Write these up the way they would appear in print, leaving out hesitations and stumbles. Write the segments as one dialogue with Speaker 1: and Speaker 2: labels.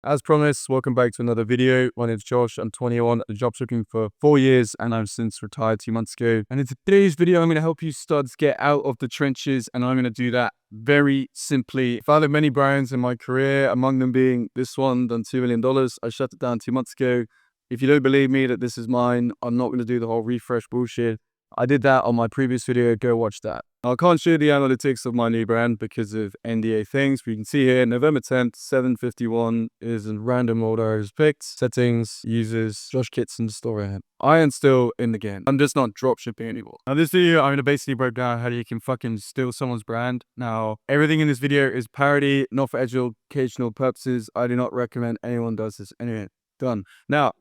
Speaker 1: As promised, welcome back to another video. My name is Josh. I'm 21. I've job searching for 4 years and I've since retired 2 months ago. And in today's video, I'm going to help you start to get out of the trenches, and I'm going to do that very simply. I founded many brands in my career, among them being this one, done $2 million. I shut it down 2 months ago. If you don't believe me that this is mine, I'm not going to do the whole refresh bullshit. I did that on my previous video. Go watch that. I can't show the analytics of my new brand because of NDA things, but you can see here, November 10th, 7:51 is a random order I was picked. Settings, users, Josh Kitson, store ahead. I am still in the game. I'm just not dropshipping anymore. Now this video, I'm going to basically break down how you can fucking steal someone's brand. Now, everything in this video is parody, not for educational purposes. I do not recommend anyone does this. Anyway, done. Now,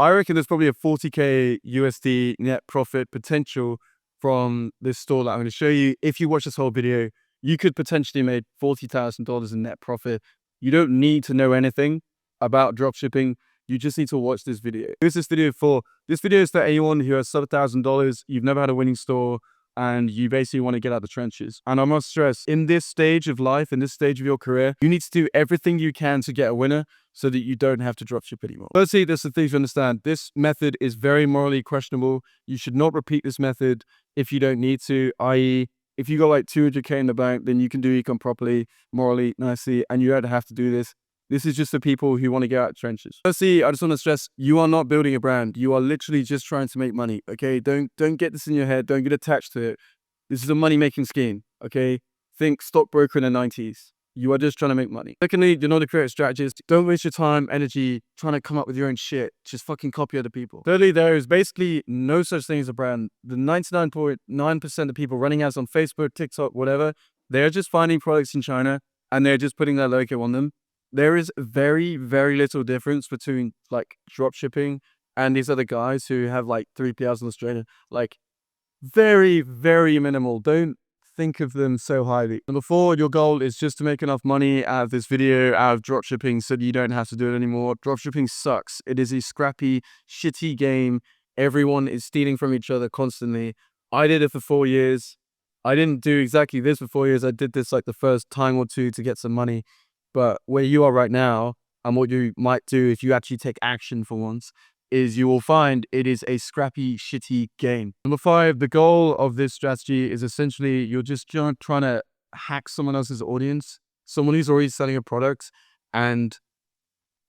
Speaker 1: I reckon there's probably a 40k USD net profit potential from this store that I'm going to show you. If you watch this whole video, you could potentially make $40,000 in net profit. You don't need to know anything about dropshipping. You just need to watch this video. Who's this video for? This video is for anyone who has sub $1,000, you've never had a winning store, and you basically want to get out the trenches. And I must stress, in this stage of life, in this stage of your career, you need to do everything you can to get a winner so that you don't have to dropship anymore. Firstly, there's the things to understand. This method is very morally questionable. You should not repeat this method if you don't need to, i.e., if you got like 200k in the bank, then you can do econ properly, morally, nicely, and you don't have to do this. This is just for people who want to get out of trenches. Firstly, I just want to stress, you are not building a brand. You are literally just trying to make money, okay? Don't get this in your head. Don't get attached to it. This is a money-making scheme, okay? Think stockbroker in the 90s. You are just trying to make money. Secondly, you're not a creative strategist. Don't waste your time, energy, trying to come up with your own shit. Just fucking copy other people. Thirdly, there is basically no such thing as a brand. The 99.9% of people running ads on Facebook, TikTok, whatever, they're just finding products in China and they're just putting their logo on them. There is very, very little difference between like dropshipping and these other guys who have like 3PLs in Australia. Like very, very minimal. Don't think of them so highly. Number 4, your goal is just to make enough money out of this video, out of dropshipping, so that you don't have to do it anymore. Dropshipping sucks. It is a scrappy, shitty game. Everyone is stealing from each other constantly. I did it for 4 years. I didn't do exactly this for 4 years. I did this like the first time or two to get some money. But where you are right now, and what you might do if you actually take action for once, is you will find it is a scrappy, shitty game. Number 5, the goal of this strategy is essentially you're just trying to hack someone else's audience, someone who's already selling a product, and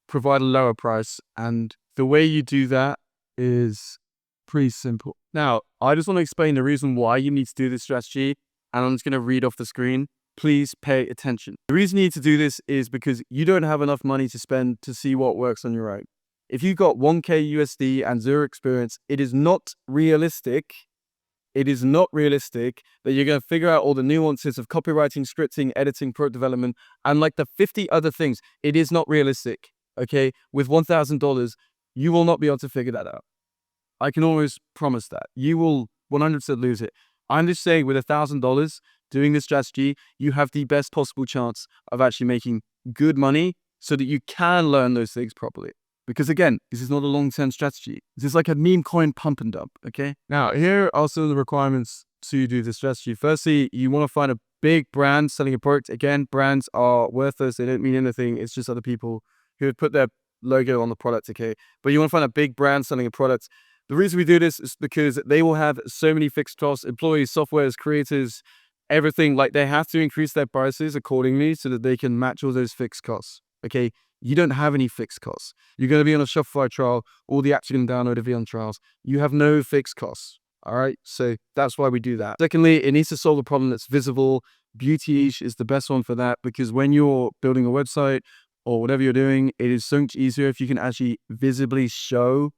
Speaker 1: provide a lower price. And the way you do that is pretty simple. Now, I just want to explain the reason why you need to do this strategy, and I'm just going to read off the screen. Please pay attention. The reason you need to do this is because you don't have enough money to spend to see what works on your own. If you've got 1k USD and 0 experience, it is not realistic. It is not realistic that you're going to figure out all the nuances of copywriting, scripting, editing, product development, and like the 50 other things. It is not realistic, okay? With $1,000, you will not be able to figure that out. I can almost promise that. You will 100% lose it. I'm just saying with $1,000, doing this strategy, you have the best possible chance of actually making good money so that you can learn those things properly. Because again, this is not a long-term strategy. This is like a meme coin pump and dump, okay? Now, here are some of the requirements to do this strategy. Firstly, you want to find a big brand selling a product. Again, brands are worthless. They don't mean anything. It's just other people who have put their logo on the product, okay? But you want to find a big brand selling a product. The reason we do this is because they will have so many fixed costs, employees, softwares, creators, everything. Like they have to increase their prices accordingly so that they can match all those fixed costs. Okay, you don't have any fixed costs. You're going to be on a Shopify trial. All the apps you're going to download are be on trials. You have no fixed costs. All right, so that's why we do that. Secondly, it needs to solve a problem that's visible. Beauty-ish is the best one for that, because when you're building a website or whatever you're doing, it is so much easier if you can actually visibly show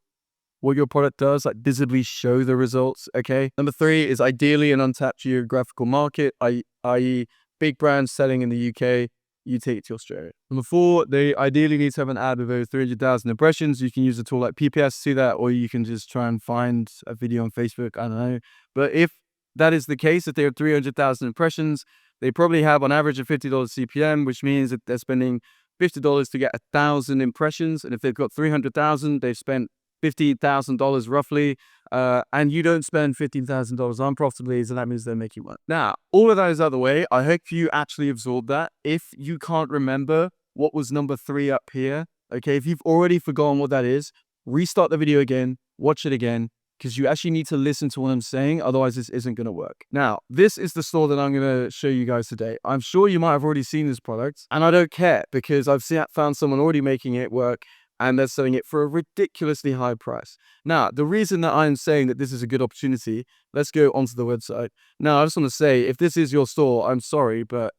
Speaker 1: what your product does, like visibly show the results, okay? Number 3 is ideally an untapped geographical market, i.e. big brands selling in the UK, you take it to Australia. Number 4, they ideally need to have an ad with over 300,000 impressions. You can use a tool like PPS to do that, or you can just try and find a video on Facebook, I don't know. But if that is the case, if they have 300,000 impressions, they probably have on average a $50 CPM, which means that they're spending $50 to get 1,000 impressions. And if they've got 300,000, they've spent $50,000 roughly, and you don't spend $15,000 on profitably, so that means they're making money. Now, all of that is out of the way. I hope you actually absorb that. If you can't remember what was number 3 up here, Okay, if you've already forgotten what that is, restart the video again, watch it again, because you actually need to listen to what I'm saying. Otherwise, this isn't going to work. Now, this is the store that I'm going to show you guys today. I'm sure you might have already seen this product, and I don't care because found someone already making it work, and they're selling it for a ridiculously high price. Now, the reason that I'm saying that this is a good opportunity, let's go onto the website. Now, I just want to say, if this is your store, I'm sorry, but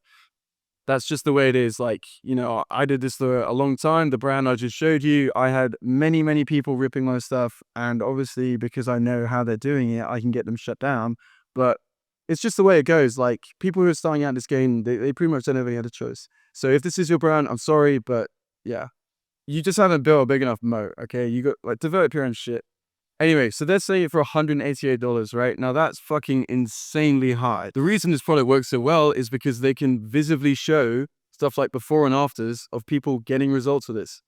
Speaker 1: that's just the way it is. Like, you know, I did this for a long time. The brand I just showed you, I had many, many people ripping my stuff. And obviously, because I know how they're doing it, I can get them shut down. But it's just the way it goes. Like, people who are starting out in this game, they pretty much don't have any other choice. So if this is your brand, I'm sorry, but yeah, you just haven't built a big enough moat, okay? You got, like, develop your own shit. Anyway, so they're selling it for $188, right? Now that's fucking insanely high. The reason this product works so well is because they can visibly show stuff like before and afters of people getting results with this.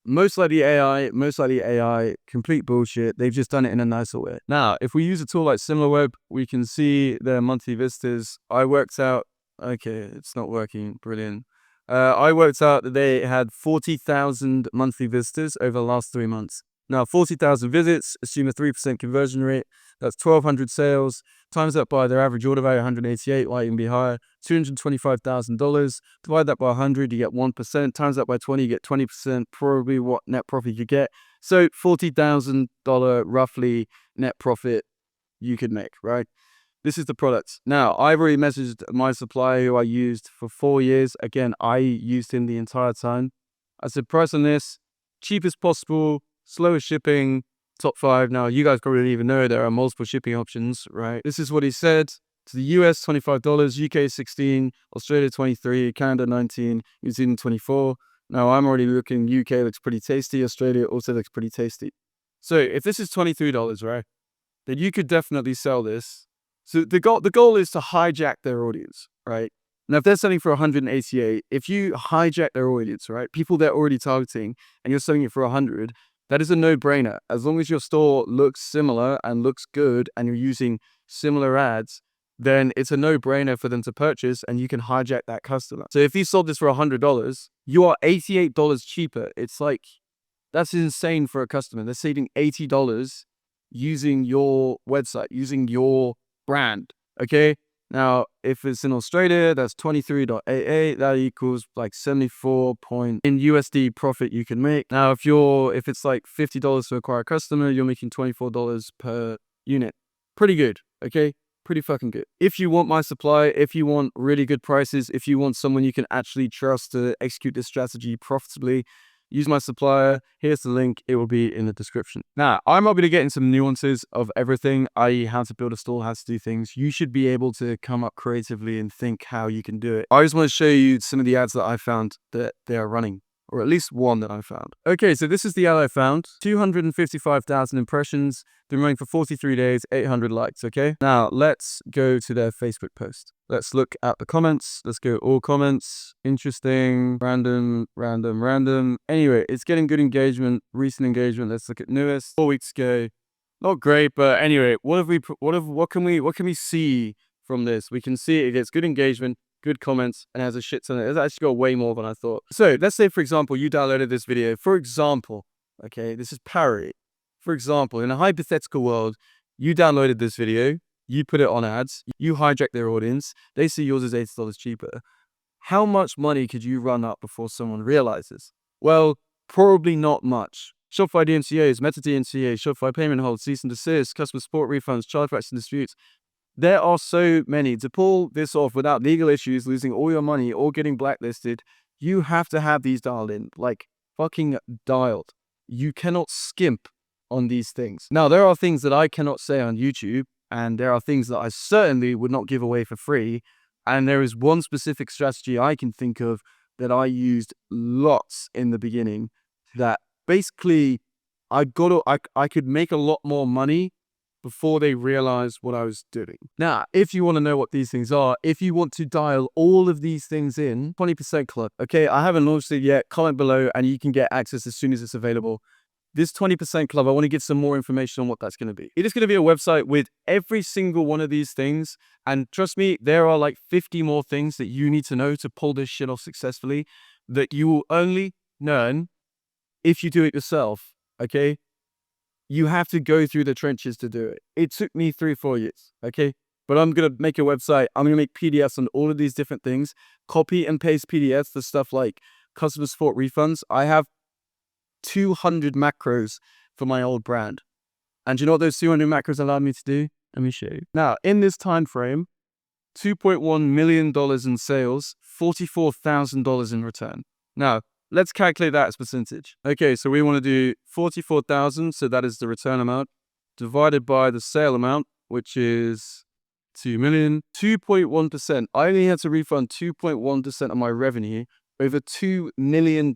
Speaker 1: Most likely AI, complete bullshit. They've just done it in a nicer way. Now, if we use a tool like SimilarWeb, we can see their monthly visitors. I worked out, okay, it's not working, brilliant. I worked out that they had 40,000 monthly visitors over the last 3 months. Now, 40,000 visits, assume a 3% conversion rate. That's 1,200 sales. Times that by their average order value, 188, might even be higher. $225,000. Divide that by 100, you get 1%. Times that by 20, you get 20%. Probably what net profit you get. So $40,000 roughly net profit you could make, right? This is the product. Now, I've already messaged my supplier who I used for 4 years. Again, I used him the entire time. I said, price on this, cheapest possible, slowest shipping, top 5. Now, you guys probably don't even know there are multiple shipping options, right? This is what he said. To the US, $25, UK 16, Australia 23, Canada 19, New Zealand 24. Now, I'm already looking, UK looks pretty tasty, Australia also looks pretty tasty. So if this is $23, right, then you could definitely sell this. So the goal is to hijack their audience, right? Now, if they're selling for 188, if you hijack their audience, right, people they're already targeting, and you're selling it for 100, that is a no-brainer. As long as your store looks similar and looks good and you're using similar ads, then it's a no-brainer for them to purchase and you can hijack that customer. So if you sold this for $100, you are $88 cheaper. It's like, that's insane for a customer. They're saving $80 using your website, using your brand, okay? Now, if it's in Australia, that's 23.88. That equals like 74 point in USD profit you can make. Now, if it's like $50 to acquire a customer, you're making $24 per unit. Pretty good, okay? Pretty fucking good. If you want my supply, if you want really good prices, if you want someone you can actually trust to execute this strategy profitably, use my supplier. Here's the link. It will be in the description. Now, I'm not going to get into some nuances of everything, i.e. how to build a store, how to do things. You should be able to come up creatively and think how you can do it. I just want to show you some of the ads that I found that they are running, or at least one that I found. Okay, so this is the ad I found. 255,000 impressions. Been running for 43 days, 800 likes, okay? Now, let's go to their Facebook post. Let's look at the comments. Let's go all comments. Interesting, random. Anyway, it's getting good engagement, recent engagement. Let's look at newest. 4 weeks ago. Not great, but anyway, what can we see from this? We can see it gets good engagement, good comments, and has a shit ton of it. It's actually got way more than I thought. So let's say, for example, you downloaded this video. For example, okay, this is parody. For example, in a hypothetical world, you downloaded this video, you put it on ads, you hijack their audience, they see yours is $80 cheaper. How much money could you run up before someone realizes? Well, probably not much. Shopify DMCAs, Meta DMCA, Shopify payment holds, cease and desist, customer support refunds, chargebacks and disputes. There are so many. To pull this off without legal issues, losing all your money, or getting blacklisted, you have to have these dialed in, like fucking dialed. You cannot skimp on these things. Now, there are things that I cannot say on YouTube, and there are things that I certainly would not give away for free. And there is one specific strategy I can think of that I used lots in the beginning that basically I could make a lot more money before they realized what I was doing. Now, if you want to know what these things are, if you want to dial all of these things in, 20% club. Okay, I haven't launched it yet. Comment below and you can get access as soon as it's available. This 20% club, I want to get some more information on what that's going to be. It is going to be a website with every single one of these things. And trust me, there are like 50 more things that you need to know to pull this shit off successfully that you will only learn if you do it yourself, okay, you have to go through the trenches to do it. It took me 3-4 years, okay? But I'm going to make a website. I'm going to make PDFs on all of these different things, copy and paste PDFs for stuff like customer support refunds. I have 200 macros for my old brand. And do you know what those 200 macros allowed me to do? Let me show you. Now, in this time frame, $2.1 million in sales, $44,000 in return. Now, let's calculate that as percentage. Okay, so we want to do 44,000, so that is the return amount, divided by the sale amount, which is 2 million. 2.1%. I only had to refund 2.1% of my revenue, over $2 million.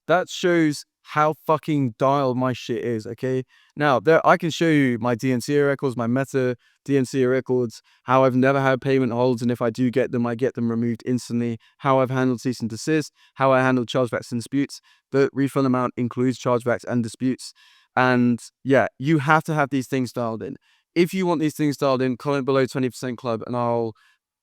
Speaker 1: That shows how fucking dialed my shit is, okay? Now, I can show you my DNC records, my Meta DNC records, how I've never had payment holds, and if I do get them, I get them removed instantly, how I've handled cease and desist, how I handle chargebacks and disputes. The refund amount includes chargebacks and disputes. And yeah, you have to have these things dialed in. If you want these things dialed in, comment below 20% Club, and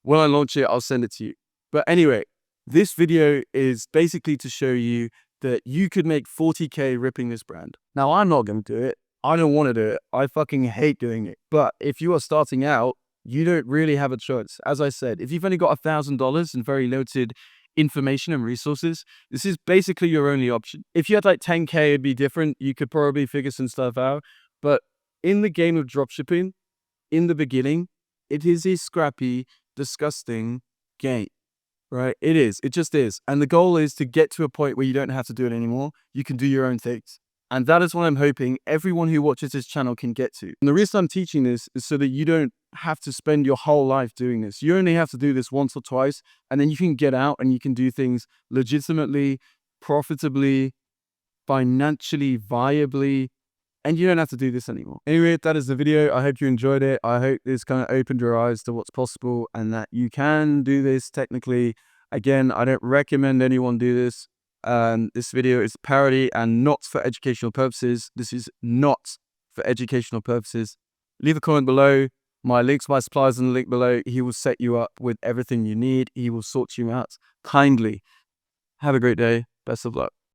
Speaker 1: when I launch it, I'll send it to you. But anyway, this video is basically to show you that you could make 40K ripping this brand. Now, I'm not going to do it. I don't want to do it. I fucking hate doing it. But if you are starting out, you don't really have a choice. As I said, if you've only got $1,000 and very limited information and resources, this is basically your only option. If you had like 10K, it'd be different. You could probably figure some stuff out. But in the game of dropshipping, in the beginning, it is a scrappy, disgusting game. Right? It is. It just is. And the goal is to get to a point where you don't have to do it anymore. You can do your own things. And that is what I'm hoping everyone who watches this channel can get to. And the reason I'm teaching this is so that you don't have to spend your whole life doing this. You only have to do this once or twice, and then you can get out and you can do things legitimately, profitably, financially, viably, and you don't have to do this anymore. Anyway, that is the video. I hope you enjoyed it. I hope this kind of opened your eyes to what's possible and that you can do this technically. Again, I don't recommend anyone do this. This video is parody and not for educational purposes. This is not for educational purposes. Leave a comment below. My links, my suppliers in the link below. He will set you up with everything you need. He will sort you out kindly. Have a great day. Best of luck.